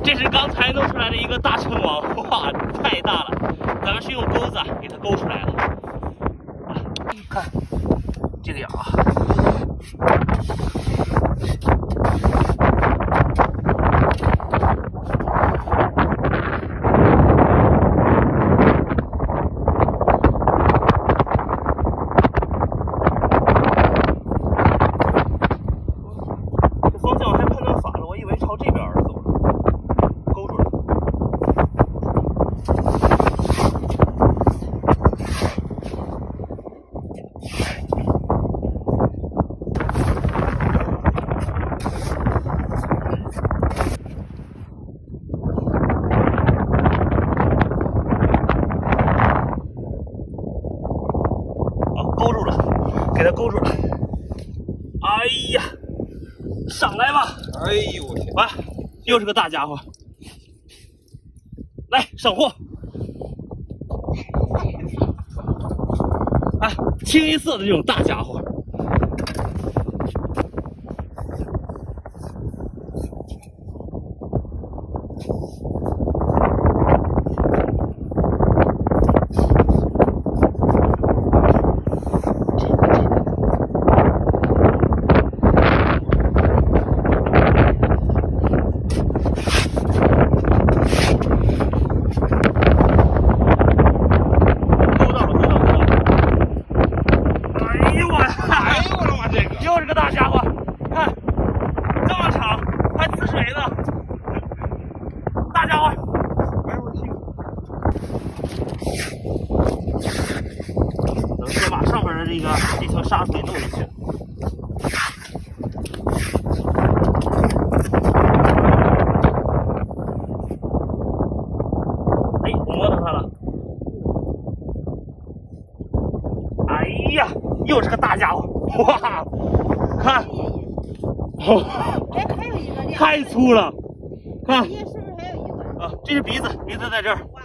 这是刚才弄出来的一个大成王，哇，太大了！咱们是用钩子给它勾出来的。啊，看这个样啊。这方向还判断反了，我以为朝这边走呢，勾住了。勾住了，给它勾住了。哎呀，上来吧！哎呦我天！完，又是个大家伙。来上货！哎，清一色的这种大家伙。又是个大家伙，看这么长，还呲水呢，大家伙！哎呦我去！能先把上面的这层沙子给弄进去。哎，我摸到它了。哎呀，又是个大家伙！哇！看，哎，还有一个，太粗了，看，是不是还有一个？啊，这是鼻子，鼻子在这儿。哇